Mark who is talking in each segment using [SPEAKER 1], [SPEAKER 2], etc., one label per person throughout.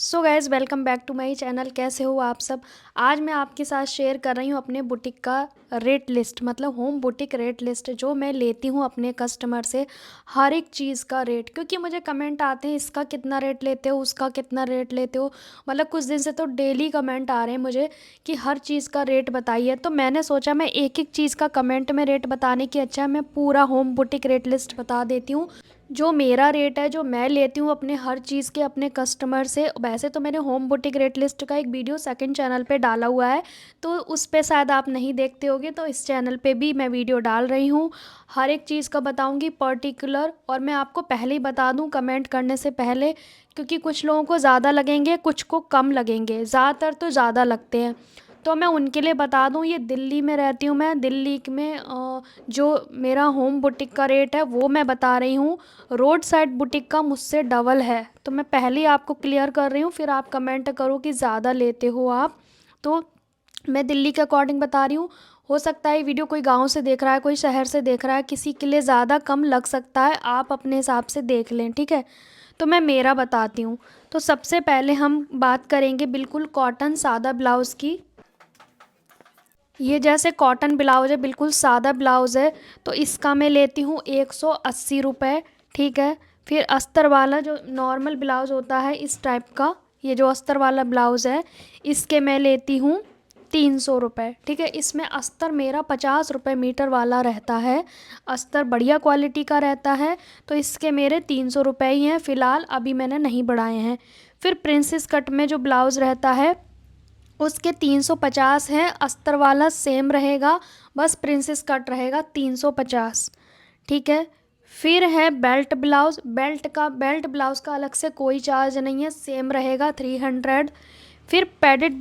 [SPEAKER 1] So guys welcome back to my channel. कैसे हो आप सब। आज मैं आपके साथ शेयर कर रही हूँ अपने बुटीक का रेट लिस्ट, मतलब होम बुटीक रेट लिस्ट जो मैं लेती हूँ अपने कस्टमर से। हर एक चीज़ का रेट, क्योंकि मुझे कमेंट आते हैं इसका कितना रेट लेते हो, उसका कितना रेट लेते हो। मतलब कुछ दिन से तो डेली कमेंट आ रहे हैं मुझे कि हर चीज़ का रेट बताइए। तो मैंने सोचा मैं एक एक चीज़ का कमेंट में रेट बताने की अच्छा मैं पूरा होम बुटीक रेट लिस्ट बता देती हूँ। जो मेरा रेट है, जो मैं लेती हूँ अपने हर चीज़ के अपने कस्टमर से। वैसे तो मैंने होम बुटीक रेट लिस्ट का एक वीडियो सेकंड चैनल पे डाला हुआ है, तो उस पे शायद आप नहीं देखते होगे, तो इस चैनल पे भी मैं वीडियो डाल रही हूँ। हर एक चीज़ का बताऊँगी पर्टिकुलर। और मैं आपको पहले ही बता दूँ कमेंट करने से पहले, क्योंकि कुछ लोगों को ज़्यादा लगेंगे, कुछ को कम लगेंगे, ज़्यादातर तो ज़्यादा लगते हैं। तो मैं उनके लिए बता दूँ, ये दिल्ली में रहती हूँ मैं। दिल्ली में जो मेरा होम बुटीक का रेट है वो मैं बता रही हूँ। रोड साइड बुटीक का मुझसे डबल है, तो मैं पहले ही आपको क्लियर कर रही हूँ, फिर आप कमेंट करो कि ज़्यादा लेते हो आप। तो मैं दिल्ली के अकॉर्डिंग बता रही हूँ। हो सकता है वीडियो कोई गांव से देख रहा है, कोई शहर से देख रहा है, किसी के लिए ज़्यादा कम लग सकता है, आप अपने हिसाब से देख लें, ठीक है। तो मैं मेरा बताती हूँ। तो सबसे पहले हम बात करेंगे बिल्कुल कॉटन सादा ब्लाउज़ की। ये जैसे कॉटन ब्लाउज है, बिल्कुल सादा ब्लाउज़ है, तो इसका मैं लेती हूँ 180 रुपये, ठीक है। फिर अस्तर वाला जो नॉर्मल ब्लाउज़ होता है इस टाइप का, ये जो अस्तर वाला ब्लाउज़ है, इसके मैं लेती हूँ 300 रुपये, ठीक है। इसमें अस्तर मेरा 50 रुपये मीटर वाला रहता है। अस्तर बढ़िया क्वालिटी का रहता है, तो इसके मेरे 300 रुपये ही हैं फ़िलहाल, अभी मैंने नहीं बढ़ाए हैं। फिर प्रिंसेस कट में जो ब्लाउज़ रहता है उसके 350 हैं, अस्तर वाला सेम रहेगा, बस प्रिंसेस कट रहेगा 350, ठीक है। फिर है बेल्ट ब्लाउज़। बेल्ट ब्लाउज़ का अलग से कोई चार्ज नहीं है, सेम रहेगा 300। फिर पैडेड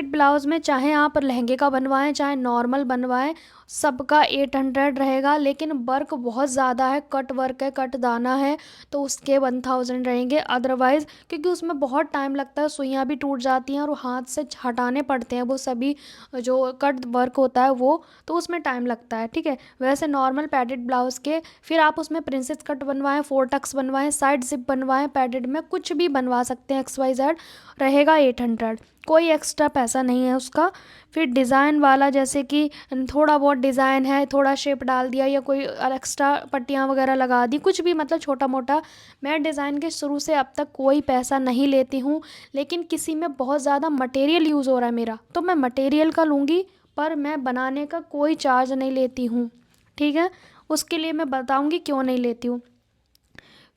[SPEAKER 1] ब्लाउज़ में चाहे आप लहंगे का बनवाएं चाहे नॉर्मल बनवाएं, सबका 800 रहेगा। लेकिन वर्क बहुत ज़्यादा है, कट वर्क है, कट दाना है, तो उसके 1000 रहेंगे। अदरवाइज़ क्योंकि उसमें बहुत टाइम लगता है, सुइयाँ भी टूट जाती हैं और हाथ से हटाने पड़ते हैं वो सभी, जो कट वर्क होता है वो, तो उसमें टाइम लगता है, ठीक है। वैसे नॉर्मल पैडेड ब्लाउज़ के फिर आप उसमें प्रिंसेस कट बनवाएं, फोर टक्स बनवाएं, साइड जिप बनवाएं, पैडेड में कुछ भी बनवा सकते हैं, XYZ रहेगा 800, कोई एक्स्ट्रा पैसा नहीं है उसका। फिर डिज़ाइन वाला, जैसे कि थोड़ा बहुत डिज़ाइन है, थोड़ा शेप डाल दिया या कोई एक्स्ट्रा पट्टियाँ वगैरह लगा दी, कुछ भी मतलब छोटा मोटा, मैं डिज़ाइन के शुरू से अब तक कोई पैसा नहीं लेती हूँ। लेकिन किसी में बहुत ज़्यादा मटेरियल यूज़ हो रहा है मेरा, तो मैं मटेरियल का लूँगी, पर मैं बनाने का कोई चार्ज नहीं लेती हूँ, ठीक है। उसके लिए मैं बताऊँगी क्यों नहीं लेती हूँ।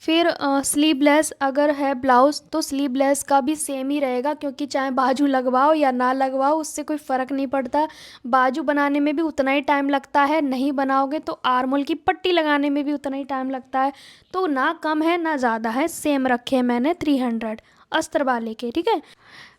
[SPEAKER 1] फिर स्लीवलेस अगर है ब्लाउज़ तो स्लीवलेस का भी सेम ही रहेगा, क्योंकि चाहे बाजू लगवाओ या ना लगवाओ उससे कोई फ़र्क नहीं पड़ता। बाजू बनाने में भी उतना ही टाइम लगता है, नहीं बनाओगे तो आर्मोल की पट्टी लगाने में भी उतना ही टाइम लगता है। तो ना कम है ना ज़्यादा है, सेम रखे हैं मैंने 300 अस्तर वाले के, ठीक है।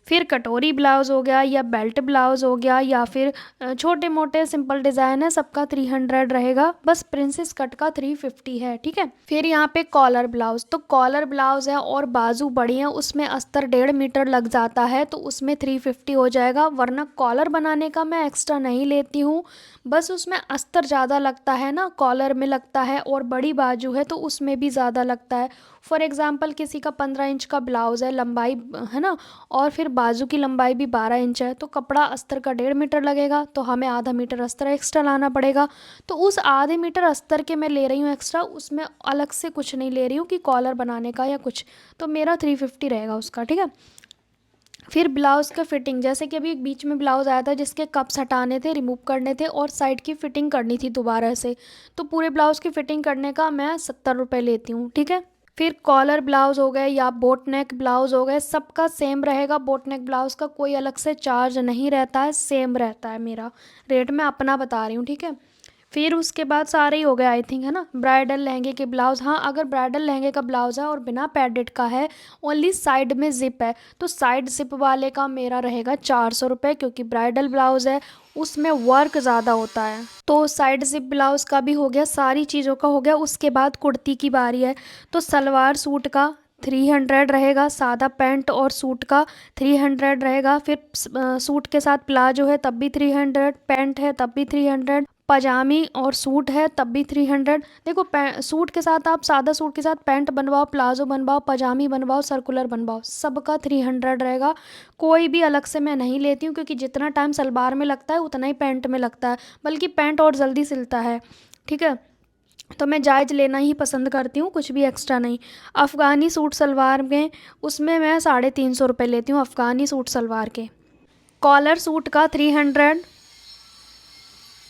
[SPEAKER 1] फिर कटोरी ब्लाउज़ हो गया या बेल्ट ब्लाउज़ हो गया या फिर छोटे मोटे सिंपल डिज़ाइन है, सबका 300 रहेगा, बस प्रिंसेस कट का 350 है, ठीक है। फिर यहाँ पे कॉलर ब्लाउज़, तो कॉलर ब्लाउज़ है और बाजू बड़ी है, उसमें अस्तर 1.5 मीटर लग जाता है, तो उसमें 350 हो जाएगा। वरना कॉलर बनाने का मैं एक्स्ट्रा नहीं लेती हूँ, बस उसमें अस्तर ज़्यादा लगता है ना, कॉलर में लगता है, और बड़ी बाजू है तो उसमें भी ज़्यादा लगता है। फॉर एग्ज़ाम्पल किसी का 15 इंच का ब्लाउज़ है, लंबाई है ना, और फिर बाजू की लंबाई भी 12 इंच है, तो कपड़ा अस्तर का 1.5 मीटर लगेगा, तो हमें आधा मीटर अस्तर एक्स्ट्रा लाना पड़ेगा। तो उस आधे मीटर अस्तर के मैं ले रही हूँ एक्स्ट्रा, उसमें अलग से कुछ नहीं ले रही हूँ कि कॉलर बनाने का या कुछ, तो मेरा 350 रहेगा उसका, ठीक है। फिर ब्लाउज़ का फिटिंग, जैसे कि अभी एक बीच में ब्लाउज़ आया था जिसके कप्स हटाने थे, रिमूव करने थे और साइड की फ़िटिंग करनी थी दोबारा से, तो पूरे ब्लाउज़ की फ़िटिंग करने का मैं 70 रुपये लेती हूँ, ठीक है। फिर कॉलर ब्लाउज़ हो गए या बोट नेक ब्लाउज़ हो गए, सबका सेम रहेगा। बोट नेक ब्लाउज़ का कोई अलग से चार्ज नहीं रहता है, सेम रहता है मेरा रेट, मैं अपना बता रही हूँ, ठीक है। फिर उसके बाद सारे ही हो गए आई थिंक, है ना। ब्राइडल लहंगे के ब्लाउज़, हाँ अगर ब्राइडल लहंगे का ब्लाउज़ है और बिना पैडेड का है, ओनली साइड में ज़िप है, तो साइड ज़िप वाले का मेरा रहेगा 400 रुपये, क्योंकि ब्राइडल ब्लाउज़ है उसमें वर्क ज़्यादा होता है। तो साइड ज़िप ब्लाउज़ का भी हो गया, सारी चीज़ों का हो गया। उसके बाद कुर्ती की बारी है, तो सलवार सूट का 300 रहेगा, सादा पैंट और सूट का 300 रहेगा। फिर सूट के साथ प्लाजो है तब भी 300, पैंट है तब भी 300, पजामी और सूट है तब भी 300। देखो सूट के साथ आप सादा सूट के साथ पैंट बनवाओ, प्लाजो बनवाओ, पजामी बनवाओ, सर्कुलर बनवाओ, सबका 300 रहेगा। कोई भी अलग से मैं नहीं लेती हूँ, क्योंकि जितना टाइम सलवार में लगता है उतना ही पैंट में लगता है, बल्कि पैंट और जल्दी सिलता है। ठीक है, तो मैं जायज़ लेना ही पसंद करती हूँ, कुछ भी एक्स्ट्रा नहीं। अफ़गानी सूट सलवार में उसमें मैं 350 रुपये लेती हूँ अफ़गानी सूट सलवार के। कॉलर सूट का 300।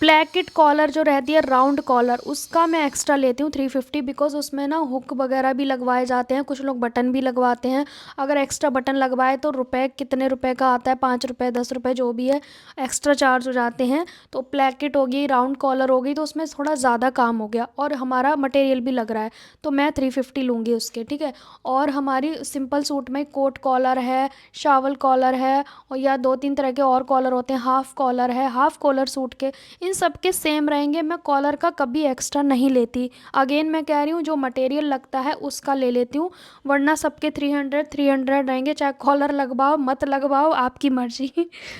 [SPEAKER 1] प्लैकेट कॉलर जो रहती है राउंड कॉलर, उसका मैं एक्स्ट्रा लेती हूँ 350, बिकॉज उसमें ना हुक वगैरह भी लगवाए जाते हैं, कुछ लोग बटन भी लगवाते हैं। अगर एक्स्ट्रा बटन लगवाए तो कितने रुपए का आता है, 5 रुपये 10 रुपये जो भी है, एक्स्ट्रा चार्ज हो जाते हैं। तो प्लैकेट हो गई, राउंड कॉलर हो गई, तो उसमें थोड़ा ज़्यादा काम हो गया और हमारा मटेरियल भी लग रहा है, तो मैं 350 लूँगी उसके। ठीक है, और हमारी सिंपल सूट में कोट कॉलर है, शावल कॉलर है, और या 2-3 तरह के और कॉलर होते हैं, हाफ़ कॉलर है, हाफ़ कॉलर सूट के, इन सब के सेम रहेंगे। मैं कॉलर का कभी एक्स्ट्रा नहीं लेती। अगेन मैं कह रही हूँ, जो मटेरियल लगता है उसका ले लेती हूँ, वरना सबके 300 रहेंगे। चाहे कॉलर लगवाओ मत लगवाओ, आपकी मर्जी।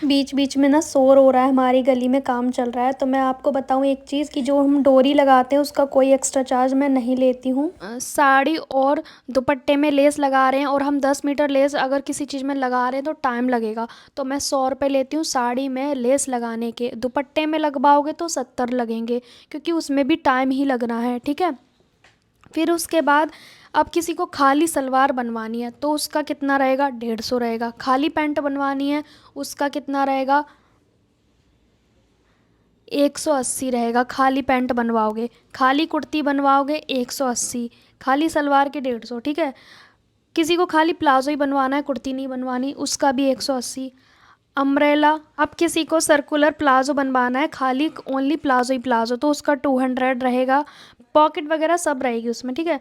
[SPEAKER 1] बीच बीच में ना शोर हो रहा है, हमारी गली में काम चल रहा है। तो मैं आपको बताऊँ एक चीज़, कि जो हम डोरी लगाते हैं उसका कोई एक्स्ट्रा चार्ज मैं नहीं लेती हूँ। साड़ी और दुपट्टे में लेस लगा रहे हैं और हम 10 मीटर लेस अगर किसी चीज़ में लगा रहे हैं तो टाइम लगेगा, तो मैं 100 रुपये लेती हूँ साड़ी में लेस लगाने के। दुपट्टे में लगवाओगे तो 70 लगेंगे, क्योंकि उसमें भी टाइम ही लगना है। ठीक है, फिर उसके बाद अब किसी को खाली सलवार बनवानी है तो उसका कितना रहेगा, 150 रहेगा। खाली पैंट बनवानी है उसका कितना रहेगा, 180 रहेगा। खाली पैंट बनवाओगे, खाली कुर्ती बनवाओगे 180, खाली सलवार के 150। ठीक है, किसी को खाली प्लाजो ही बनवाना है, कुर्ती नहीं बनवानी, उसका भी 180। अम्ब्रेला, अब किसी को सर्कुलर प्लाजो बनवाना है, खाली ओनली प्लाजो ही प्लाजो, तो उसका 200 रहेगा। पॉकेट वगैरह सब रहेगी उसमें। ठीक है,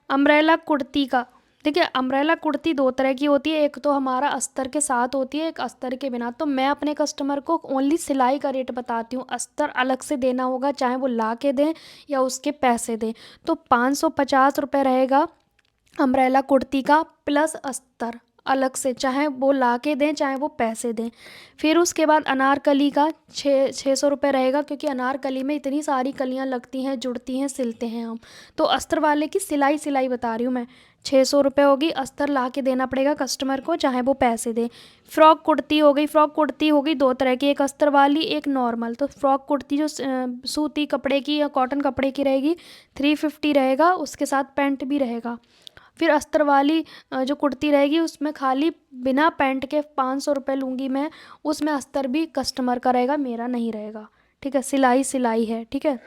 [SPEAKER 1] अम्ब्रेला कुर्ती का, देखिए अम्ब्रेला कुर्ती 2 तरह की होती है, एक तो हमारा अस्तर के साथ होती है, एक अस्तर के बिना। तो मैं अपने कस्टमर को ओनली सिलाई का रेट बताती हूँ, अस्तर अलग से देना होगा, चाहे वो ला के दें या उसके पैसे दें। तो 550 रुपये रहेगा अम्ब्रेला कुर्ती का, प्लस अस्तर अलग से, चाहे वो ला के दें चाहे वो पैसे दें। फिर उसके बाद अनारकली का 600 रुपये रहेगा, क्योंकि अनारकली में इतनी सारी कलियां लगती हैं, जुड़ती हैं, सिलते हैं हम। तो अस्तर वाले की सिलाई बता रही हूँ मैं, 600 रुपये होगी। अस्तर ला के देना पड़ेगा कस्टमर को, चाहे वो पैसे दे। फ्रॉक कुर्ती हो गई, फ्रॉक कुर्ती होगी 2 तरह की, एक अस्तर वाली एक नॉर्मल। तो फ्रॉक कुर्ती जो सूती कपड़े की या कॉटन कपड़े की रहेगी 350 रहेगा, उसके साथ पैंट भी रहेगा। फिर अस्तर वाली जो कुर्ती रहेगी उसमें खाली बिना पैंट के 500 रुपये लूँगी मैं, उसमें अस्तर भी कस्टमर का रहेगा, मेरा नहीं रहेगा। ठीक है, सिलाई है। ठीक है,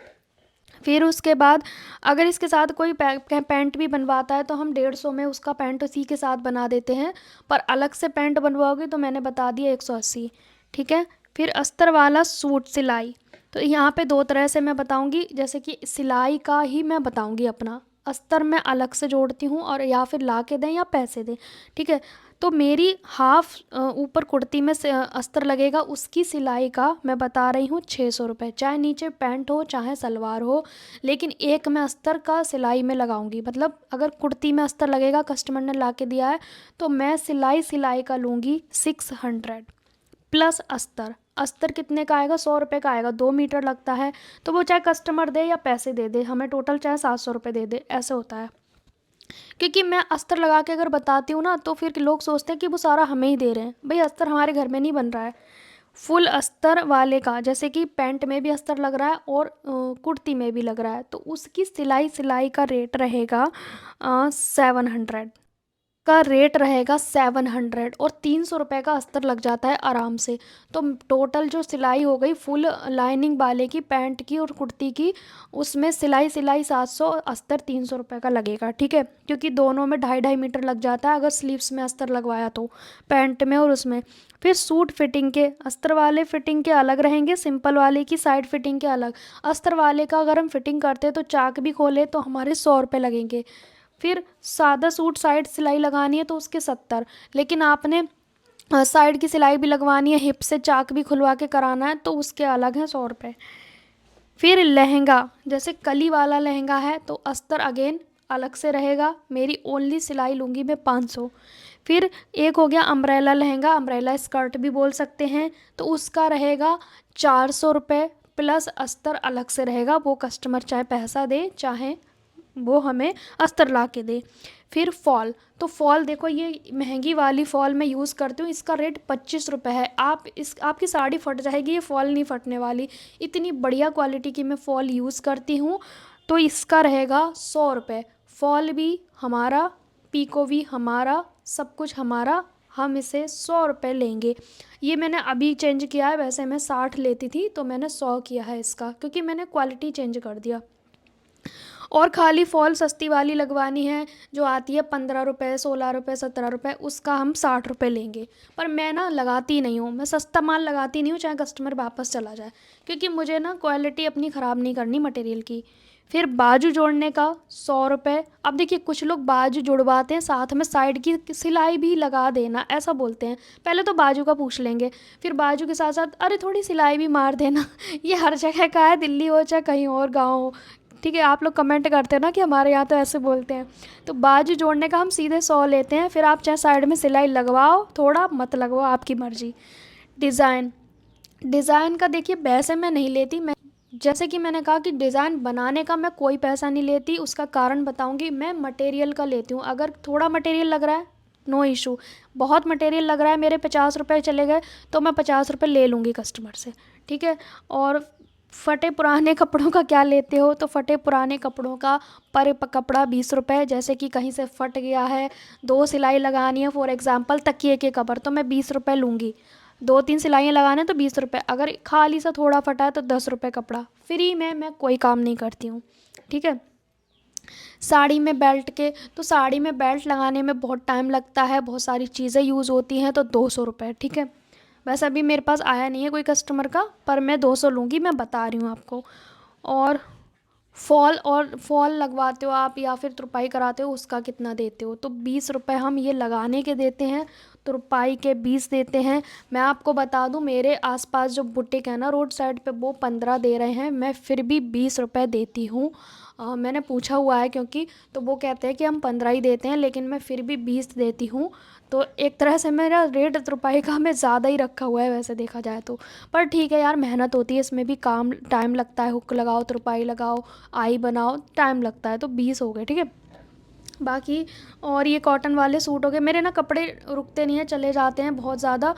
[SPEAKER 1] फिर उसके बाद अगर इसके साथ कोई पैंट भी बनवाता है तो हम 150 में उसका पैंट उसी के साथ बना देते हैं, पर अलग से पैंट बनवाओगे तो मैंने बता दिया 180। ठीक है, फिर अस्तर वाला सूट सिलाई, तो यहाँ पे 2 तरह से मैं बताऊँगी, जैसे कि सिलाई का ही मैं बताऊँगी अपना, अस्तर मैं अलग से जोड़ती हूँ, और या फिर ला के दें या पैसे दें। ठीक है, तो मेरी हाफ ऊपर कुर्ती में से अस्तर लगेगा, उसकी सिलाई का मैं बता रही हूँ 600 रुपये, चाहे नीचे पैंट हो चाहे सलवार हो, लेकिन एक मैं अस्तर का सिलाई में लगाऊंगी। मतलब अगर कुर्ती में अस्तर लगेगा, कस्टमर ने ला के दिया है, तो मैं सिलाई का लूँगी 600 प्लस अस्तर। अस्तर कितने का आएगा, 100 रुपये का आएगा, 2 मीटर लगता है, तो वो चाहे कस्टमर दे या पैसे दे दे, हमें टोटल चाहे 700 रुपये दे दे, ऐसे होता है। क्योंकि मैं अस्तर लगा के अगर बताती हूँ ना, तो फिर लोग सोचते हैं कि वो सारा हमें ही दे रहे हैं। भाई अस्तर हमारे घर में नहीं बन रहा है। फुल अस्तर वाले का, जैसे कि पैंट में भी अस्तर लग रहा है और कुर्ती में भी लग रहा है, तो उसकी सिलाई का रेट रहेगा 700 का रेट रहेगा 700, और 300 रुपये का अस्तर लग जाता है आराम से। तो टोटल जो सिलाई हो गई फुल लाइनिंग वाले की, पैंट की और कुर्ती की, उसमें सिलाई 700, अस्तर 300 रुपये का लगेगा। ठीक है, क्योंकि दोनों में 2.5 मीटर लग जाता है अगर स्लीव्स में अस्तर लगवाया तो, पैंट में और उसमें। फिर सूट फिटिंग के, अस्तर वाले फिटिंग के अलग रहेंगे, सिंपल वाले की साइड फिटिंग के अलग। अस्तर वाले का अगर हम फिटिंग करते तो चाक भी खोले तो हमारे 100 रुपये लगेंगे। फिर सादा सूट साइड सिलाई लगानी है तो उसके 70, लेकिन आपने साइड की सिलाई भी लगवानी है, हिप से चाक भी खुलवा के कराना है, तो उसके अलग हैं 100 रुपये। फिर लहंगा, जैसे कली वाला लहंगा है तो अस्तर अगेन अलग से रहेगा, मेरी ओनली सिलाई लूँगी मैं 500। फिर एक हो गया अम्ब्रेला लहंगा, अम्ब्रेला स्कर्ट भी बोल सकते हैं, तो उसका रहेगा 400 रुपये प्लस अस्तर अलग से रहेगा, वो कस्टमर चाहे पैसा दे चाहे वो हमें अस्तर ला के दे। फिर फॉल, तो फॉल देखो ये महंगी वाली फॉल मैं यूज़ करती हूँ, इसका रेट 25 रुपये है। आपकी साड़ी फट जाएगी, ये फॉल नहीं फटने वाली, इतनी बढ़िया क्वालिटी की मैं फॉल यूज़ करती हूँ। तो इसका रहेगा 100 रुपये। फॉल भी हमारा, पीको भी हमारा, सब कुछ हमारा, हम इसे 100 रुपये लेंगे। ये मैंने अभी चेंज किया है, वैसे मैं 60 लेती थी तो मैंने 100 किया है इसका, क्योंकि मैंने क्वालिटी चेंज कर दिया। और खाली फॉल सस्ती वाली लगवानी है जो आती है 15 रुपये, 16 रुपये, 17 रुपये, उसका हम 60 रुपये लेंगे। पर मैं ना लगाती नहीं हूँ, मैं सस्ता माल लगाती नहीं हूँ, चाहे कस्टमर वापस चला जाए, क्योंकि मुझे ना क्वालिटी अपनी ख़राब नहीं करनी मटेरियल की। फिर बाजू जोड़ने का 100 रुपये। अब देखिए कुछ लोग बाजू जुड़वाते हैं, साथ में साइड की सिलाई भी लगा देना ऐसा बोलते हैं। पहले तो बाजू का पूछ लेंगे, फिर बाजू के साथ साथ अरे थोड़ी सिलाई भी मार देना। ये हर जगह का है, दिल्ली हो चाहे कहीं और गाँव हो, ठीक है। आप लोग कमेंट करते हैं ना कि हमारे यहाँ तो ऐसे बोलते हैं। तो बाजू जोड़ने का हम सीधे 100 लेते हैं, फिर आप चाहे साइड में सिलाई लगवाओ थोड़ा, मत लगवाओ, आपकी मर्ज़ी। डिज़ाइन का देखिए वैसे मैं नहीं लेती, मैं जैसे कि मैंने कहा कि डिज़ाइन बनाने का मैं कोई पैसा नहीं लेती, उसका कारण बताऊंगी। मैं मटेरियल का लेती हूँ, अगर थोड़ा मटेरियल लग रहा है नो इशू, बहुत मटेरियल लग रहा है, मेरे 50 रुपये चले गए तो मैं 50 रुपये ले लूँगी कस्टमर से, ठीक है। और फटे पुराने कपड़ों का क्या लेते हो, तो फटे पुराने कपड़ों का पर कपड़ा 20 रुपये, जैसे कि कहीं से फट गया है, 2 सिलाई लगानी है, फॉर एग्ज़ाम्पल तकिए के कवर, तो मैं 20 रुपये लूँगी। 2-3 सिलाइयाँ लगाने तो 20 रुपये, अगर खाली सा थोड़ा फटा है तो 10 रुपये कपड़ा फ्री में, मैं कोई काम नहीं करती हूँ, ठीक है। साड़ी में बेल्ट के, तो साड़ी में बेल्ट लगाने में बहुत टाइम लगता है, बहुत सारी चीज़ें यूज़ होती हैं, तो 200 रुपये, ठीक है। वैसे अभी मेरे पास आया नहीं है कोई कस्टमर का, पर मैं 200 लूँगी, मैं बता रही हूँ आपको। और फॉल लगवाते हो आप या फिर तुरपाई कराते हो, उसका कितना देते हो, तो 20 रुपये हम ये लगाने के देते हैं, तुरपाई के 20 देते हैं। मैं आपको बता दूं मेरे आसपास जो बुटीक है ना रोड साइड पे, वो 15 दे रहे हैं, मैं फिर भी 20 रुपये देती हूँ। मैंने पूछा हुआ है क्योंकि, तो वो कहते हैं कि हम 15 ही देते हैं, लेकिन मैं फिर भी 20 देती हूँ। तो एक तरह से मेरा रेट तुरपाई का हमें ज़्यादा ही रखा हुआ है वैसे देखा जाए तो, पर ठीक है यार, मेहनत होती है इसमें भी, काम टाइम लगता है, हुक लगाओ, तुरपाई लगाओ, आई बनाओ, टाइम लगता है, तो 20 हो गए, ठीक है। बाकी और ये कॉटन वाले सूट हो गए, मेरे ना कपड़े रुकते नहीं हैं, चले जाते हैं बहुत ज़्यादा।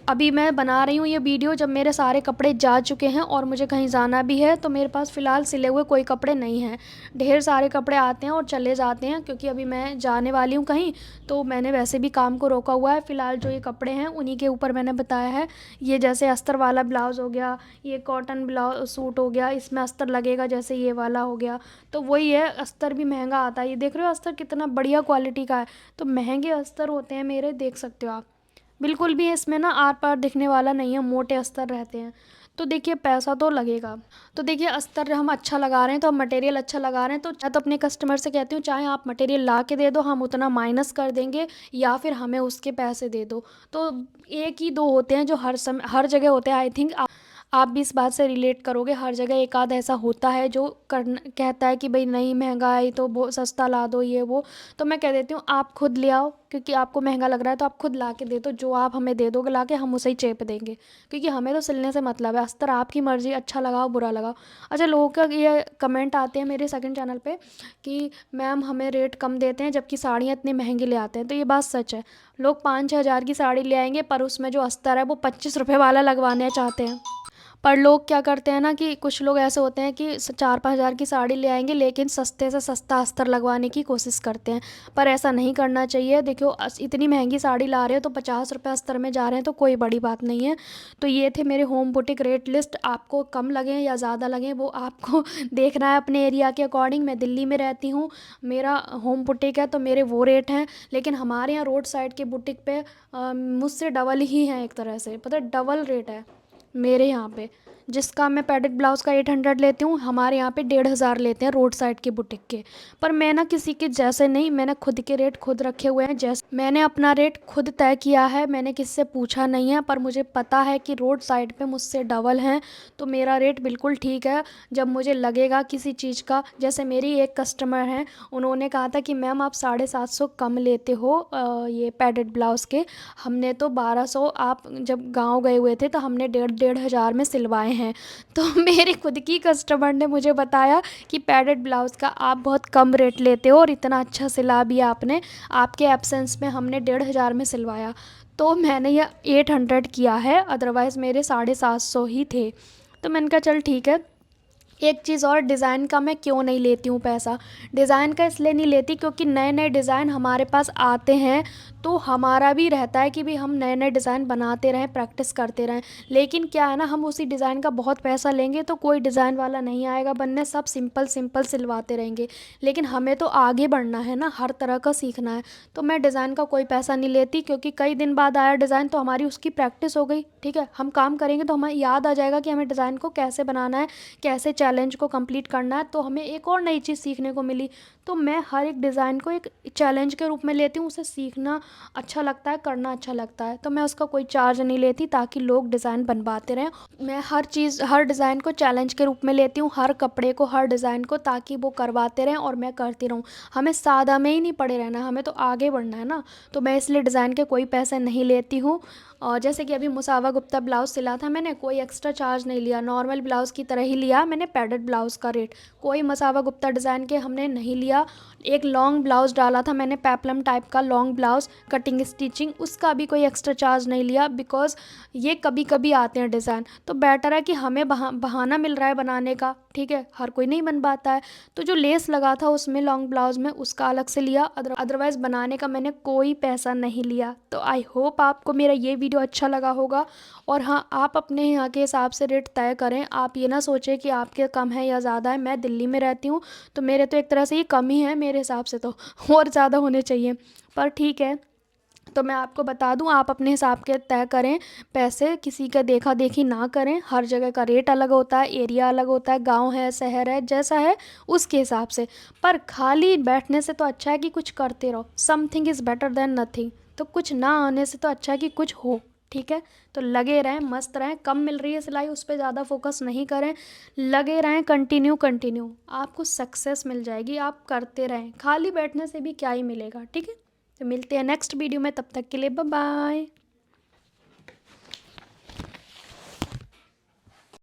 [SPEAKER 1] अभी मैं बना रही हूँ ये वीडियो जब मेरे सारे कपड़े जा चुके हैं और मुझे कहीं जाना भी है, तो मेरे पास फ़िलहाल सिले हुए कोई कपड़े नहीं हैं। ढेर सारे कपड़े आते हैं और चले जाते हैं, क्योंकि अभी मैं जाने वाली हूँ कहीं, तो मैंने वैसे भी काम को रोका हुआ है। फ़िलहाल जो ये कपड़े हैं उन्हीं के ऊपर मैंने बताया है। ये जैसे अस्तर वाला ब्लाउज़ हो गया, ये कॉटन ब्लाउज सूट हो गया, इसमें अस्तर लगेगा, जैसे ये वाला हो गया, तो वही है। अस्तर भी महंगा आता है, ये देख रहे हो अस्तर कितना बढ़िया क्वालिटी का है, तो महंगे अस्तर होते हैं मेरे, देख सकते हो आप, बिल्कुल भी इसमें ना आर पार दिखने वाला नहीं है, मोटे अस्तर रहते हैं। तो देखिए पैसा तो लगेगा, तो देखिए अस्तर हम अच्छा लगा रहे हैं, तो हम मटेरियल अच्छा लगा रहे हैं, तो मैं तो अपने कस्टमर से कहती हूँ चाहे आप मटेरियल ला के दे दो, हम उतना माइनस कर देंगे, या फिर हमें उसके पैसे दे दो। तो एक ही दो होते हैं जो हर समय हर जगह होते हैं, आई थिंक आप भी इस बात से रिलेट करोगे, हर जगह एक आध ऐसा होता है जो कहता है कि भाई नहीं महंगाई तो बहुत सस्ता ला दो ये वो। तो मैं कह देती हूँ आप खुद ले आओ, क्योंकि आपको महंगा लग रहा है तो आप खुद ला के दे दो, जो आप हमें दे दोगे ला के हम उसे ही चेप देंगे, क्योंकि हमें तो सिलने से मतलब है। अस्तर आपकी मर्ज़ी, अच्छा लगाओ बुरा लगाओ। अच्छा, लोगों का ये कमेंट आते हैं मेरे सेकंड चैनल पे कि मैम हमें रेट कम देते हैं जबकि साड़ियाँ इतनी महंगी ले आते हैं, तो ये बात सच है। लोग 5-6 हज़ार की साड़ी ले आएंगे, पर उसमें जो अस्तर है वो 25 रुपये वाला लगवाना चाहते हैं। पर लोग क्या करते हैं ना कि कुछ लोग ऐसे होते हैं कि 4-5 हज़ार की साड़ी ले आएंगे, लेकिन सस्ते से सस्ता अस्तर लगवाने की कोशिश करते हैं, पर ऐसा नहीं करना चाहिए। देखो इतनी महंगी साड़ी ला रहे हो तो 50 रुपये अस्तर में जा रहे हैं, तो कोई बड़ी बात नहीं है। तो ये थे मेरे होम बुटीक रेट लिस्ट, आपको कम लगे या ज़्यादा लगे वो आपको देखना है अपने एरिया के अकॉर्डिंग। मैं दिल्ली में रहती हूँ, मेरा होम बुटीक है, तो मेरे वो रेट हैं, लेकिन हमारे यहाँ रोड साइड के बुटीक पे मुझसे डबल ही हैं, एक तरह से पता है, डबल रेट है मेरे यहाँ पे। जिसका मैं पैडेड ब्लाउज़ का 800 लेती हूँ, हमारे यहाँ पे 1,500 लेते हैं रोड साइड के बुटीक के। पर मैं ना किसी के जैसे नहीं, मैंने खुद के रेट खुद रखे हुए हैं, जैसे मैंने अपना रेट खुद तय किया है, मैंने किसी से पूछा नहीं है। पर मुझे पता है कि रोड साइड पे मुझसे डबल हैं, तो मेरा रेट बिल्कुल ठीक है। जब मुझे लगेगा किसी चीज़ का, जैसे मेरी एक कस्टमर हैं, उन्होंने कहा था कि मैम आप 750 कम लेते हो ये पैडेड ब्लाउज़ के, हमने तो 1200, आप जब गाँव गए हुए थे तो हमने 1500 में सिलवाए हैं। तो मेरे खुद की कस्टमर ने मुझे बताया कि पैडेड ब्लाउज़ का आप बहुत कम रेट लेते हो और इतना अच्छा सिला भी आपने, आपके एब्सेंस में हमने 1500 में सिलवाया। तो मैंने ये 800 किया है, अदरवाइज़ मेरे 750 ही थे। तो मैंने कहा चल ठीक है। एक चीज़ और, डिज़ाइन का मैं क्यों नहीं लेती हूँ पैसा। डिज़ाइन का इसलिए नहीं लेती क्योंकि नए नए डिज़ाइन हमारे पास आते हैं, तो हमारा भी रहता है कि भाई हम नए नए डिज़ाइन बनाते रहें, प्रैक्टिस करते रहें। लेकिन क्या है ना, हम उसी डिज़ाइन का बहुत पैसा लेंगे तो कोई डिज़ाइन वाला नहीं आएगा बनने, सब सिंपल सिंपल सिलवाते रहेंगे। लेकिन हमें तो आगे बढ़ना है ना, हर तरह का सीखना है। तो मैं डिज़ाइन का कोई पैसा नहीं लेती, क्योंकि कई दिन बाद आया डिज़ाइन तो हमारी उसकी प्रैक्टिस हो गई, ठीक है। हम काम करेंगे तो हमें याद आ जाएगा कि हमें डिज़ाइन को कैसे बनाना है, कैसे चैलेंज को कंप्लीट करना है। तो हमें एक और नई चीज़ सीखने को मिली। तो मैं हर एक डिज़ाइन को एक चैलेंज के रूप में लेती हूँ, उसे सीखना अच्छा लगता है, करना अच्छा लगता है। तो मैं उसका कोई चार्ज नहीं लेती ताकि लोग डिज़ाइन बनवाते रहें। मैं हर चीज़, हर डिज़ाइन को चैलेंज के रूप में लेती हूँ, हर कपड़े को, हर डिज़ाइन को, ताकि वो करवाते रहें और मैं करती रहूँ। हमें सादा में ही नहीं पड़े रहना, हमें तो आगे बढ़ना है ना। तो मैं इसलिए डिज़ाइन के कोई पैसे नहीं लेती हूँ। और जैसे कि अभी मुसावा गुप्ता ब्लाउज़ सिला था मैंने, कोई एक्स्ट्रा चार्ज नहीं लिया, नॉर्मल ब्लाउज़ की तरह ही लिया मैंने पैडेड ब्लाउज़ का रेट। कोई मुसावा गुप्ता डिज़ाइन के हमने नहीं लिया। एक लॉन्ग ब्लाउज़ डाला था मैंने, पेप्लम टाइप का लॉन्ग ब्लाउज़, कटिंग स्टिचिंग, उसका भी कोई एक्स्ट्रा चार्ज नहीं लिया, बिकॉज़ ये कभी कभी आते हैं डिज़ाइन। तो बेटर है कि हमें बहाना मिल रहा है बनाने का, ठीक है, हर कोई नहीं बन पाता है। तो जो लेस लगा था उसमें लॉन्ग ब्लाउज़ में, उसका अलग से लिया, अदरवाइज़ बनाने का मैंने कोई पैसा नहीं लिया। तो आई होप आपको मेरा ये वीडियो अच्छा लगा होगा। और हाँ, आप अपने यहाँ के हिसाब से रेट तय करें। आप ये ना सोचें कि आपके कम है या ज़्यादा है। मैं दिल्ली में रहती हूँ तो मेरे तो एक तरह से ये कम ही है मेरे हिसाब से, तो और ज़्यादा होने चाहिए, पर ठीक है। तो मैं आपको बता दूं, आप अपने हिसाब के तय करें पैसे, किसी का देखा देखी ना करें। हर जगह का रेट अलग होता है, एरिया अलग होता है, गांव है, शहर है, जैसा है उसके हिसाब से। पर खाली बैठने से तो अच्छा है कि कुछ करते रहो। Something is better than nothing. तो कुछ ना आने से तो अच्छा है कि कुछ हो, ठीक है। तो लगे रहें, मस्त रहें। कम मिल रही है सिलाई, उस पर ज़्यादा फोकस नहीं करें, लगे रहें, कंटिन्यू कंटिन्यू, आपको सक्सेस मिल जाएगी। आप करते रहें, खाली बैठने से भी क्या ही मिलेगा, ठीक है। तो मिलते हैं नेक्स्ट वीडियो में, तब तक के लिए बाय बाय।